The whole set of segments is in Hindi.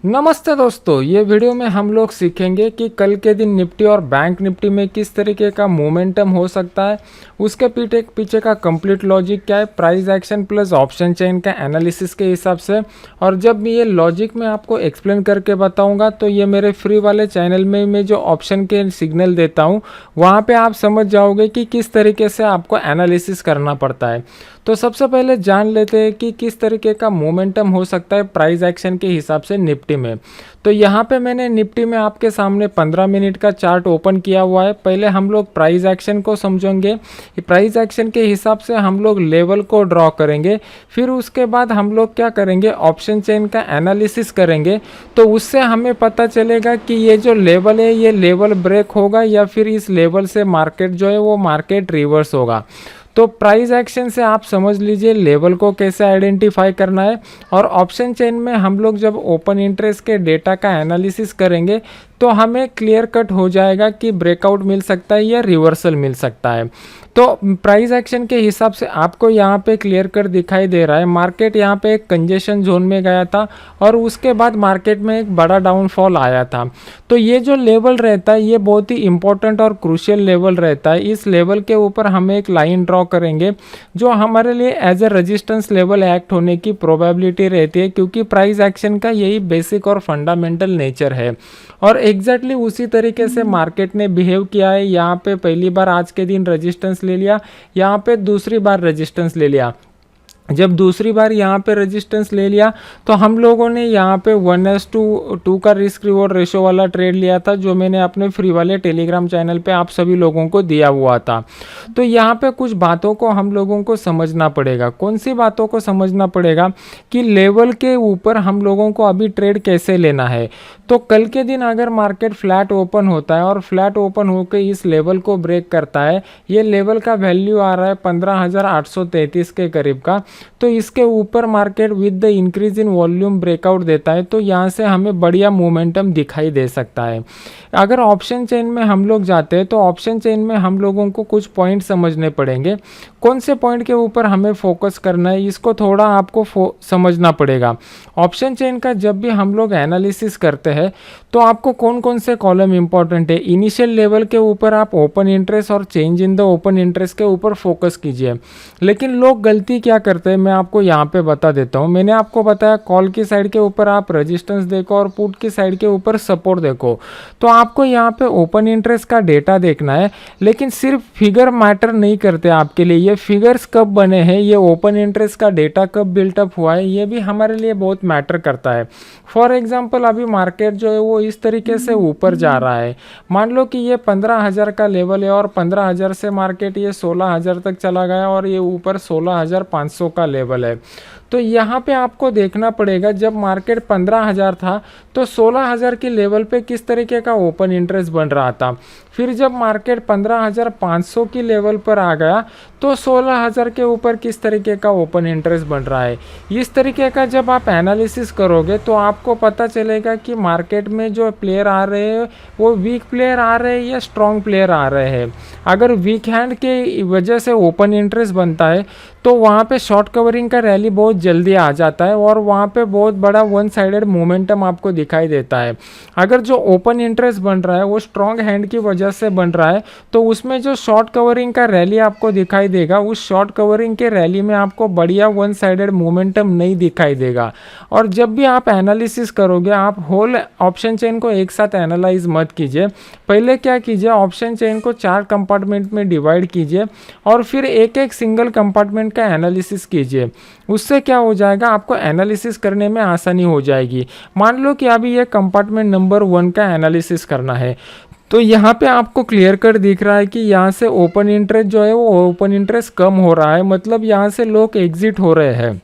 नमस्ते दोस्तों, ये वीडियो में हम लोग सीखेंगे कि कल के दिन निफ्टी और बैंक निफ्टी में किस तरीके का मोमेंटम हो सकता है, उसके पीछे का कंप्लीट लॉजिक क्या है, price action plus option chain का एनालिसिस के हिसाब से। और जब ये लॉजिक मैं आपको एक्सप्लेन करके बताऊंगा तो ये मेरे फ्री वाले चैनल में मैं जो ऑप्शन के सिग्नल देता हूँ वहाँ पे आप समझ जाओगे कि किस तरीके से आपको एनालिसिस करना पड़ता है। तो सबसे पहले जान लेते हैं कि किस तरीके का मोमेंटम हो सकता है प्राइस एक्शन के हिसाब से निफ्टी में। तो यहाँ पे मैंने निफ्टी में आपके सामने 15 मिनट का चार्ट ओपन किया हुआ है। पहले हम लोग प्राइस एक्शन को समझेंगे। प्राइस एक्शन के हिसाब से हम लोग लेवल को ड्रॉ करेंगे, फिर उसके बाद हम लोग क्या करेंगे, ऑप्शन चेन का एनालिसिस करेंगे। तो उससे हमें पता चलेगा कि ये जो लेवल है ये लेवल ब्रेक होगा या फिर इस लेवल से मार्केट जो है वो मार्केट रिवर्स होगा। तो प्राइस एक्शन से आप समझ लीजिए लेवल को कैसे आइडेंटिफाई करना है। और ऑप्शन चेन में हम लोग जब ओपन इंटरेस्ट के डेटा का एनालिसिस करेंगे तो हमें क्लियर कट हो जाएगा कि ब्रेकआउट मिल सकता है या रिवर्सल मिल सकता है। तो प्राइस एक्शन के हिसाब से आपको यहाँ पे क्लियर कट दिखाई दे रहा है। मार्केट यहाँ पे एक कंजेशन जोन में गया था और उसके बाद मार्केट में एक बड़ा डाउनफॉल आया था। तो ये जो लेवल रहता है ये बहुत ही इंपॉर्टेंट और क्रूशियल लेवल रहता है। इस लेवल के ऊपर हम एक लाइन ड्रॉ करेंगे जो हमारे लिए as a resistance level act होने की प्रोबेबिलिटी रहती है, क्योंकि प्राइस एक्शन का यही बेसिक और फंडामेंटल नेचर है। और एग्जैक्टली उसी तरीके से मार्केट ने बिहेव किया है। यहाँ पे पहली बार आज के दिन रेजिस्टेंस ले लिया, यहाँ पे दूसरी बार रेजिस्टेंस ले लिया। जब दूसरी बार यहाँ पे रेजिस्टेंस ले लिया तो हम लोगों ने यहाँ पे 1:2 का रिस्क रिवॉर्ड रेशो वाला ट्रेड लिया था, जो मैंने अपने फ्री वाले टेलीग्राम चैनल पे आप सभी लोगों को दिया हुआ था। तो यहाँ पे कुछ बातों को हम लोगों को समझना पड़ेगा। कौन सी बातों को समझना पड़ेगा कि लेवल के ऊपर हम लोगों को अभी ट्रेड कैसे लेना है। तो कल के दिन अगर मार्केट फ्लैट ओपन होता है और फ्लैट ओपन होकर इस लेवल को ब्रेक करता है, ये लेवल का वैल्यू आ रहा है 15,833 के करीब का, तो इसके ऊपर market with the increase in volume breakout देता है, तो यहाँ से हमें बढ़िया मोमेंटम दिखाई दे सकता है। अगर ऑप्शन चेन में हम लोग जाते हैं तो ऑप्शन चेन में हम लोगों को कुछ पॉइंट समझने पड़ेंगे। कौन से पॉइंट के ऊपर हमें फोकस करना है इसको थोड़ा आपको समझना पड़ेगा। ऑप्शन चेन का जब भी हम लोग एनालिसिस करते हैं तो आपको कौन कौन से कॉलम इंपॉर्टेंट है, इनिशियल लेवल के ऊपर आप ओपन इंटरेस्ट और change in the open interest के ऊपर फोकस कीजिए। लेकिन लोग गलती क्या करते हैं मैं आपको यहाँ पे बता देता हूँ। मैंने आपको बताया कॉल की साइड के ऊपर आप रेजिस्टेंस देखो और पुट की साइड के ऊपर सपोर्ट देखो। तो आपको यहाँ पे ओपन इंटरेस्ट का डेटा देखना है, लेकिन सिर्फ फिगर मैटर नहीं करते आपके लिए। ये फिगर्स कब बने हैं, ये ओपन इंटरेस्ट का डेटा कब बिल्टअप हुआ है, ये भी हमारे लिए बहुत मैटर करता है। फॉर एग्जाम्पल अभी मार्केट जो है वो इस तरीके से ऊपर जा रहा है। मान लो कि ये 15,000 का लेवल है और 15,000 से मार्केट ये 16,000 तक चला गया और ये ऊपर 16,500 का लेवल है। तो यहाँ पे आपको देखना पड़ेगा जब मार्केट 15,000 था तो 16,000 के लेवल पे किस तरीके का ओपन इंटरेस्ट बन रहा था। फिर जब मार्केट 15,500 की लेवल पर आ गया तो 16,000 के ऊपर किस तरीके का ओपन इंटरेस्ट बन रहा है। इस तरीके का जब आप एनालिसिस करोगे तो आपको पता चलेगा कि मार्केट में जो प्लेयर आ रहे हैं वो वीक प्लेयर आ रहे हैं या स्ट्रॉन्ग प्लेयर आ रहे हैं। अगर वीक हैंड के वजह से ओपन इंटरेस्ट बनता है तो वहाँ पे शॉर्ट कवरिंग का रैली बहुत जल्दी आ जाता है और वहाँ पे बहुत बड़ा वन साइडेड मोमेंटम आपको दिखाई देता है। अगर जो ओपन इंटरेस्ट बन रहा है वो स्ट्रॉन्ग हैंड की वजह से बन रहा है तो उसमें जो शॉर्ट कवरिंग का रैली आपको दिखाई देगा, उस शॉर्ट कवरिंग के रैली में आपको बढ़िया वन साइडेड मोमेंटम नहीं दिखाई देगा। और जब भी आप एनालिसिस करोगे आप होल ऑप्शन चेन को एक साथ एनालाइज मत कीजिए। पहले क्या कीजिए, ऑप्शन चेन को 4 कंपार्टमेंट में डिवाइड कीजिए और फिर एक एक सिंगल कंपार्टमेंट का एनालिसिस कीजिए। उससे क्या हो जाएगा, आपको एनालिसिस करने में आसानी हो जाएगी। मान लो कि अभी ये कंपार्टमेंट नंबर 1 का एनालिसिस करना है तो यहाँ पे आपको क्लियर कट दिख रहा है कि यहाँ से ओपन इंटरेस्ट जो है वो ओपन इंटरेस्ट कम हो रहा है, मतलब यहाँ से लोग एग्जिट हो रहे हैं।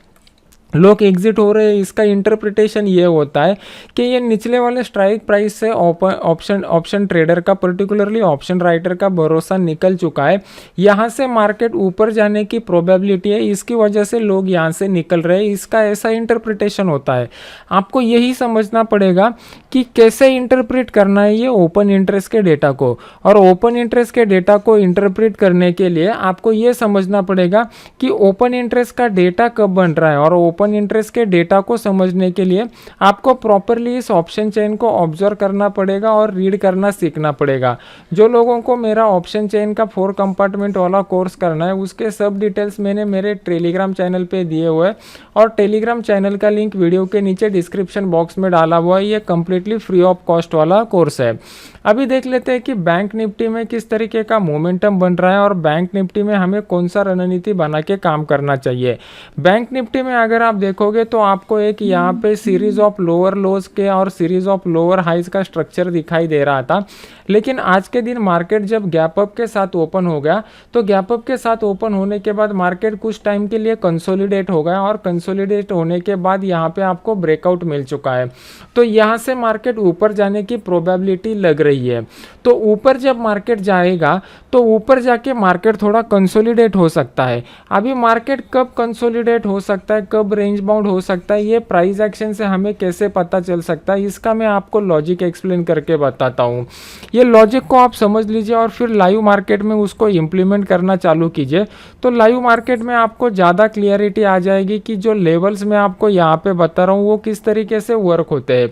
इसका इंटरप्रिटेशन ये होता है कि ये निचले वाले स्ट्राइक प्राइस से ऑप्शन ट्रेडर का, पर्टिकुलरली ऑप्शन राइटर का भरोसा निकल चुका है। यहाँ से मार्केट ऊपर जाने की प्रोबेबिलिटी है, इसकी वजह से लोग यहाँ से निकल रहे हैं। इसका ऐसा इंटरप्रिटेशन होता है। आपको यही समझना पड़ेगा कि कैसे इंटरप्रेट करना है ये ओपन इंटरेस्ट के डेटा को। और ओपन इंटरेस्ट के डेटा को इंटरप्रेट करने के लिए आपको ये समझना पड़ेगा कि ओपन इंटरेस्ट का डेटा कब बन रहा है और ओपन इंटरेस्ट के डेटा को समझने के लिए आपको प्रॉपरली इस ऑप्शन चेन को ऑब्जर्व करना पड़ेगा और रीड करना सीखना पड़ेगा। जो लोगों को मेरा ऑप्शन चेन का 4 कंपार्टमेंट वाला कोर्स करना है उसके सब डिटेल्स मैंने मेरे टेलीग्राम चैनल पे दिए हुए हैं और टेलीग्राम चैनल का लिंक वीडियो के नीचे डिस्क्रिप्शन बॉक्स में डाला हुआ है। ये कम्प्लीटली फ्री ऑफ कॉस्ट वाला कोर्स है। अभी देख लेते हैं कि बैंक निफ्टी में किस तरीके का मोमेंटम बन रहा है और बैंक निफ्टी में हमें कौन सा रणनीति बना के काम करना चाहिए। बैंक निफ्टी में अगर आप देखोगे तो आपको एक यहाँ पे सीरीज ऑफ लोअर लोज के और सीरीज ऑफ लोअर हाइज का स्ट्रक्चर दिखाई दे रहा था, लेकिन आज के दिन मार्केट जब गैप अप के साथ ओपन हो गया तो गैप अप के साथ ओपन होने के बाद मार्केट कुछ टाइम के लिए कंसोलिडेट हो गया और कंसोलिडेट होने के बाद यहाँ पे आपको ब्रेकआउट मिल चुका है। तो यहाँ से मार्केट ऊपर जाने की प्रोबेबिलिटी लग रही है। तो ऊपर जब मार्केट जाएगा तो ऊपर जाके मार्केट थोड़ा कंसोलिडेट हो सकता है। अभी मार्केट कब कंसोलिडेट हो सकता है, कब रेंज बाउंड हो सकता है, ये प्राइस एक्शन से हमें कैसे पता चल सकता है, इसका मैं आपको लॉजिक एक्सप्लेन करके बताता हूँ। ये लॉजिक को आप समझ लीजिए और फिर लाइव मार्केट में उसको इम्प्लीमेंट करना चालू कीजिए तो लाइव मार्केट में आपको ज़्यादा क्लियरिटी आ जाएगी कि जो लेवल्स मैं आपको यहाँ पे बता रहा हूँ वो किस तरीके से वर्क होते हैं।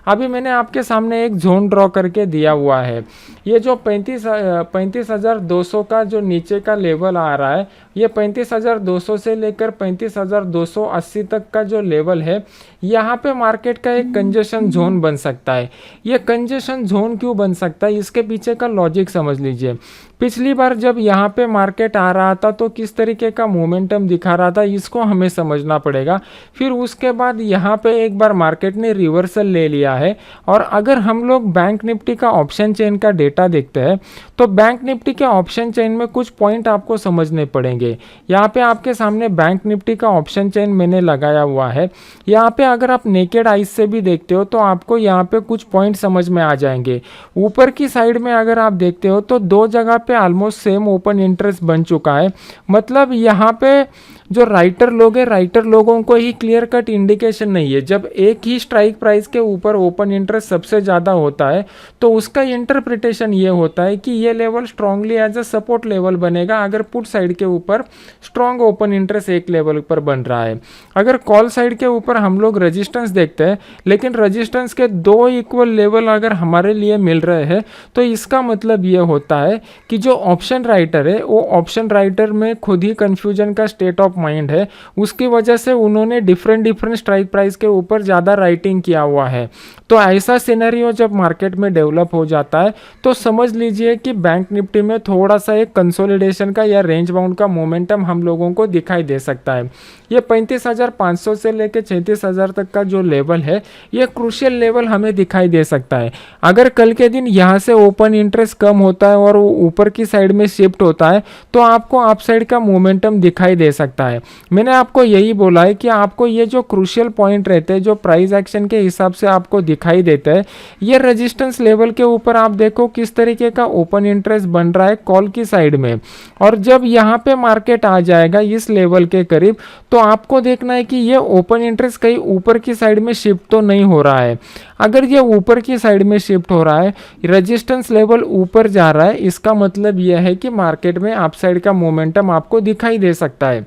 अभी मैंने आपके सामने एक जोन ड्रॉ करके दिया हुआ है। ये जो 35,200 का जो नीचे का लेवल आ रहा है, ये 35,200 से लेकर 35,280 तक का जो लेवल है, यहाँ पे मार्केट का एक कंजेशन जोन बन सकता है। ये कंजेशन जोन क्यों बन सकता है, इसके पीछे का लॉजिक समझ लीजिए। पिछली बार जब यहाँ पे मार्केट आ रहा था तो किस तरीके का मोमेंटम दिखा रहा था, इसको हमें समझना पड़ेगा। फिर उसके बाद यहाँ पे एक बार मार्केट ने रिवर्सल ले लिया है और अगर हम लोग बैंक निफ्टी का ऑप्शन चेन का डेटा देखते हैं तो बैंक निफ्टी के ऑप्शन चेन में कुछ पॉइंट आपको समझने पड़ेंगे। यहाँ पे आपके सामने बैंक निफ्टी का ऑप्शन चेन मैंने लगाया हुआ है। यहाँ पे अगर आप नेकेड आइज से भी देखते हो तो आपको यहाँ पे कुछ पॉइंट समझ में आ जाएंगे। ऊपर की साइड में अगर आप देखते हो तो दो जगह पे ऑलमोस्ट सेम ओपन इंटरेस्ट बन चुका है। मतलब यहाँ पे जो राइटर लोग हैं, राइटर लोगों को ही क्लियर कट इंडिकेशन नहीं है। जब एक ही स्ट्राइक प्राइस के ऊपर ओपन इंटरेस्ट सबसे ज़्यादा होता है तो उसका इंटरप्रिटेशन ये होता है कि ये level strongly as a support level बनेगा अगर पुट साइड के ऊपर स्ट्रांग ओपन इंटरेस्ट एक लेवल पर बन रहा है। अगर कॉल साइड के ऊपर हम लोग रेजिस्टेंस देखते हैं लेकिन रेजिस्टेंस के दो इक्वल लेवल अगर हमारे लिए मिल रहे हैं तो इसका मतलब ये होता है कि जो ऑप्शन राइटर है वो ऑप्शन राइटर में खुद ही कन्फ्यूजन का स्टेट ऑफ माइंड है। उसकी वजह से उन्होंने डिफरेंट स्ट्राइक प्राइस के ऊपर ज़्यादा राइटिंग किया हुआ है। तो ऐसा सिनेरियो जब मार्केट में डेवलप हो जाता है तो समझ लीजिए कि बैंक निफ्टी में थोड़ा सा एक कंसोलिडेशन का या रेंज बाउंड का मोमेंटम हम लोगों को दिखाई दे सकता है। ये 35,500 से लेकर 36,000 तक का जो लेवल है ये क्रूशियल लेवल हमें दिखाई दे सकता है। अगर कल के दिन यहाँ से ओपन इंटरेस्ट कम होता है और ऊपर की साइड में शिफ्ट होता है तो आपको अपसाइड का मोमेंटम दिखाई दे सकता है। मैंने आपको यही बोला है कि आपको ये जो क्रूशियल पॉइंट रहते हैं जो प्राइस एक्शन के हिसाब से आपको दिखाई देता है, ये रेजिस्टेंस लेवल के ऊपर आप देखो किस तरीके का ओपन इंटरेस्ट बन रहा है कॉल की साइड में। और जब यहाँ पे मार्केट आ जाएगा इस लेवल के करीब तो आपको देखना है कि ये ओपन इंटरेस्ट कहीं ऊपर की साइड में शिफ्ट तो नहीं हो रहा है। अगर ये ऊपर की साइड में शिफ्ट हो रहा है, रेजिस्टेंस लेवल ऊपर जा रहा है, इसका मतलब यह है कि मार्केट में अपसाइड का मोमेंटम आपको दिखाई दे सकता है।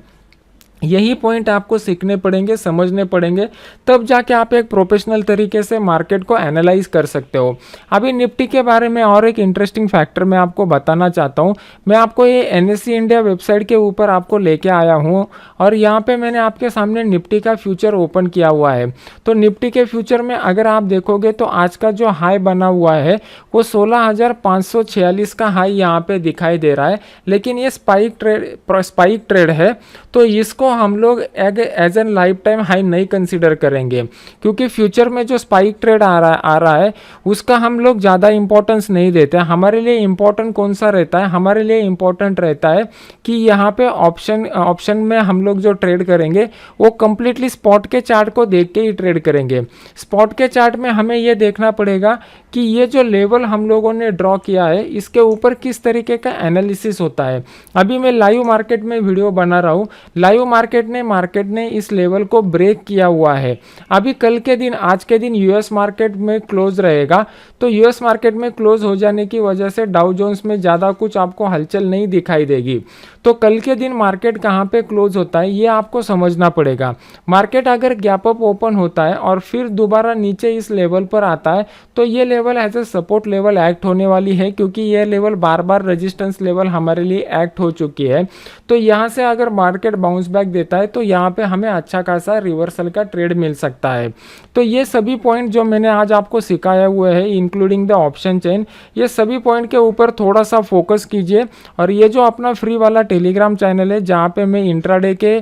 यही पॉइंट आपको सीखने पड़ेंगे, समझने पड़ेंगे, तब जाके आप एक प्रोफेशनल तरीके से मार्केट को एनालाइज कर सकते हो। अभी निफ्टी के बारे में और एक इंटरेस्टिंग फैक्टर मैं आपको बताना चाहता हूँ। मैं आपको ये एनएससी इंडिया वेबसाइट के ऊपर आपको लेके आया हूँ और यहाँ पे मैंने आपके सामने निफ्टी का फ्यूचर ओपन किया हुआ है। तो निफ्टी के फ्यूचर में अगर आप देखोगे तो आज का जो हाई बना हुआ है वो 16,546 का हाई यहाँ पे दिखाई दे रहा है, लेकिन ये स्पाइक ट्रेड है तो इसको हम लोग as an life time high नहीं कंसीडर करेंगे, क्योंकि फ्यूचर में जो स्पाइक ट्रेड आ रहा है उसका हम लोग ज़्यादा इंपॉर्टेंस नहीं देते। हमारे लिए इंपॉर्टेंट कौन सा रहता है, हमारे लिए इंपॉर्टेंट रहता है कि यहाँ पे ऑप्शन में हम लोग जो ट्रेड करेंगे वो कंप्लीटली स्पॉट के चार्ट को देख के ही ट्रेड करेंगे। स्पॉट के चार्ट में हमें ये देखना पड़ेगा कि ये जो लेवल हम लोगों ने ड्रॉ किया है इसके ऊपर किस तरीके का एनालिसिस होता है। अभी मैं लाइव मार्केट में वीडियो बना रहा हूँ। लाइव मार्केट ने इस लेवल को ब्रेक किया हुआ है। अभी कल के दिन, आज के दिन यूएस मार्केट में क्लोज रहेगा, तो यूएस मार्केट में क्लोज हो जाने की वजह से डाउ जोन्स में ज़्यादा कुछ आपको हलचल नहीं दिखाई देगी। तो कल के दिन मार्केट कहाँ पे क्लोज होता है ये आपको समझना पड़ेगा। मार्केट अगर गैप अप ओपन होता है और फिर दोबारा नीचे इस लेवल पर आता है, तो ये level as a support level act होने वाली है, क्योंकि ये लेवल बार बार रेजिस्टेंस लेवल हमारे लिए एक्ट हो चुकी है। तो यहाँ से अगर मार्केट बाउंस बैक देता है तो यहाँ पे हमें अच्छा खासा रिवर्सल का ट्रेड मिल सकता है। तो ये सभी पॉइंट जो मैंने आज आपको सिखाया हुआ है, इंक्लूडिंग द ऑप्शन चेन, ये सभी पॉइंट के ऊपर थोड़ा सा फोकस कीजिए। और ये जो अपना फ्री वाला टेलीग्राम चैनल है जहाँ पे मैं इंट्राडे के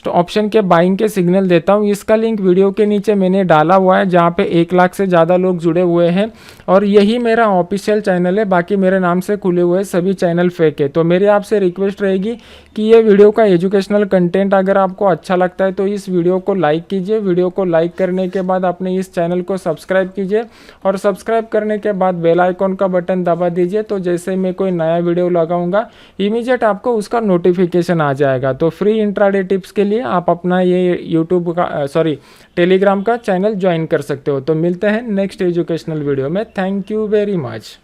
ऑप्शन के बाइंग के सिग्नल देता हूँ, इसका लिंक वीडियो के नीचे मैंने डाला हुआ है, जहाँ पे 1 लाख से ज़्यादा लोग जुड़े हुए हैं। और यही मेरा ऑफिशियल चैनल है, बाकी मेरे नाम से खुले हुए सभी चैनल फेक है। तो मेरी आपसे रिक्वेस्ट रहेगी कि ये वीडियो का एजुकेशनल कंटेंट अगर आपको अच्छा लगता है तो इस वीडियो को लाइक कीजिए। वीडियो को लाइक करने के बाद अपने इस चैनल को सब्सक्राइब कीजिए, और सब्सक्राइब करने के बाद बेल आइकॉन का बटन दबा दीजिए, तो जैसे मैं कोई नया वीडियो लगाऊंगा इमीडिएट आपको उसका नोटिफिकेशन आ जाएगा। तो फ्री इंट्राडे टिप्स के लिए आप अपना ये यूट्यूब का टेलीग्राम का चैनल ज्वाइन कर सकते हो। तो मिलते हैं नेक्स्ट एजुकेशनल वीडियो में। Thank you very much.